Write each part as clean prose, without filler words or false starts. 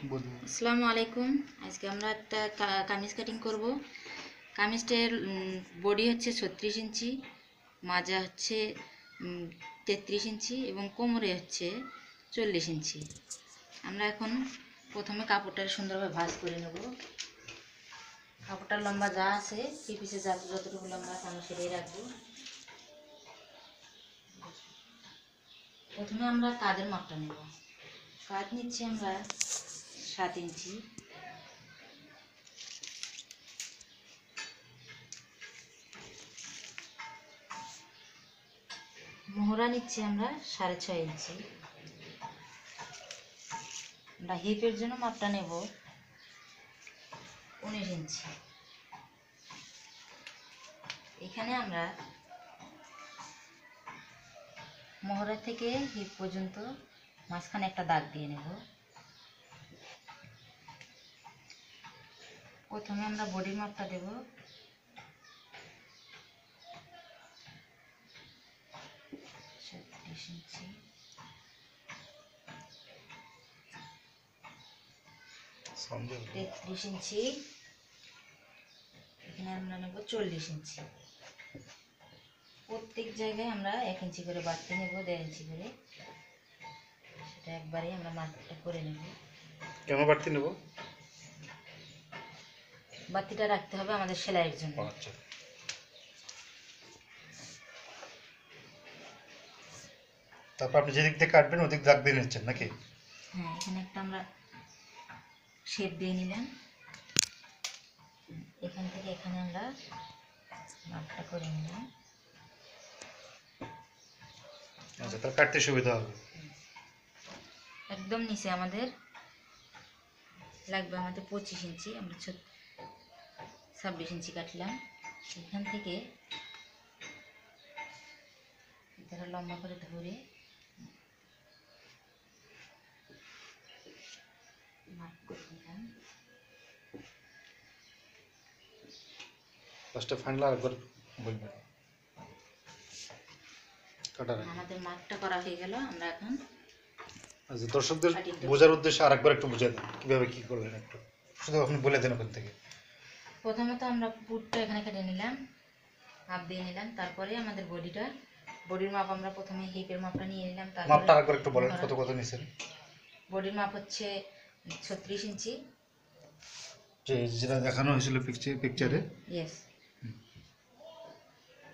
আসসালামু আলাইকুম। আজকে আমরা একটা কামিজ কাটিং করব। কামিজটার বডি হচ্ছে 36 ইঞ্চি, মাজা হচ্ছে 33 ইঞ্চি এবং কোমরে হচ্ছে 40 ইঞ্চি। আমরা এখন প্রথমে কাপড়টা সুন্দরভাবে ভাঁজ করে নেব। কাপড়টার লম্বা যা আছে এই পিসে যতটুকু লম্বা আছে আমরা সেটাই রাখবো। প্রথমে আমরা কাঁধের মাপটা নেব। কাঁধ নিচ্ছি আমরা 7 ইঞ্চি। মোহরা নিচ্ছি আমরা 6.5 ইঞ্চি। আমরা হিপের জন্য মাপটা নেব 19 ইঞ্চি। এখানে আমরা মোহরা থেকে হিপ পর্যন্ত মাঝখানে একটা দাগ দিয়ে নেব। প্রথমে আমরা বডির মাপটা দেব। ইঞ্চি। 33 ইঞ্চি। এখানে আমরা নেব 40 ইঞ্চি। প্রত্যেক জায়গায় আমরা 1 ইঞ্চি করে বাড়তি নেব, 1.5 ইঞ্চি করে। সেটা একবারে আমরা মাপটা করে নেব। কেন বাড়তি নেব? বাড়তিটা রাখতে হবে আমাদের সেলাইয়ের জন্য। আচ্ছা। তারপর আপনি যেদিক দিয়ে কাটবেন ওদিক দাগ দিয়ে নিচ্ছেন নাকি? হ্যাঁ, এখানে একটা আমরা শেপ দিয়ে নিলাম। এখান থেকে এখানে আমরা মাপটা করে নিলাম। আচ্ছা, তাহলে কাটতে সুবিধা হবে। একদম নিচে আমাদের লাগবে 25 ইঞ্চি। আমরা 26 ইঞ্চি কাটলাম। এখান থেকে এটা লম্বা করে ধরে মাপ করে নিলাম। ফার্স্টে ফাইনাল আরেকবার বলবেন। আমাদের মাপটা করা হয়ে গেল। আমরা এখন আচ্ছা, দর্শকদের বোঝার উদ্দেশ্যে আরেকবার একটু বুঝিয়ে দেন কিভাবে কি করবেন, একটু শুধু আপনি বলে দেন ওখান থেকে। প্রথমত আমরা পুটটা এখানে কেটে নিলাম, মাপ দিয়ে নিলাম। তারপরে আমাদের বডির মাপ আমরা প্রথমে হিপের মাপটা নিয়ে নিলাম। মাপটা আরেকবার একটু বলেন, কত কত নিছেন? বডির মাপ হচ্ছে 36 ইঞ্চি, যেটা দেখানো হয়েছিল পিকচারে। ইয়েস।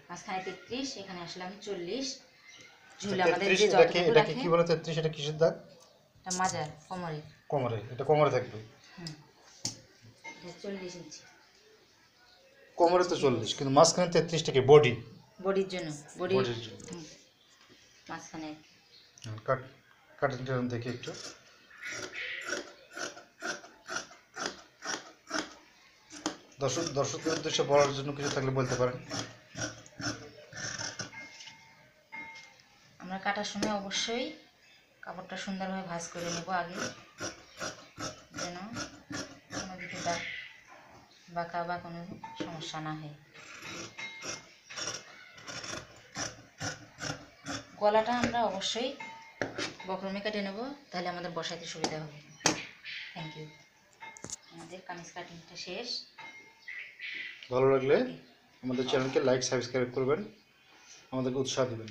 মাঝখানে 33, এখানে আসলাম 40। ঝুল আমাদের যে যতটুকু রাখে। কি বলে 33? এটা কিসের দাগ? এটা মাজার কোমরে। কোমরে, এটা কোমরে থাকবে। হুম, এটা 40 ইঞ্চি। কোমরে তো 40, কিন্তু মাঝখানে 33 টাকে বডি। বডির জন্য, বডির জন্য মাঝখানে কাটিংটা দেখি একটু। দর্শকদের উদ্দেশ্যে বলার জন্য কিছু থাকলে বলতে পারেন। আমরা কাটার সময় অবশ্যই কাপড়টা সুন্দরভাবে ভাঁজ করে নেব আগে, যেন কোনো দিকে দাগ বাঁকা বা কোনো সমস্যা না হয়। গলাটা আমরা অবশ্যই বক্রমে কেটে নেব, তাহলে আমাদের বসাইতে সুবিধা হবে। Thank you. আমাদের কামিজ কাটিংটা শেষ। ভালো লাগলে আমাদের চ্যানেলকে লাইক সাবস্ক্রাইব করবেন, আমাদেরকে উৎসাহ দেবেন।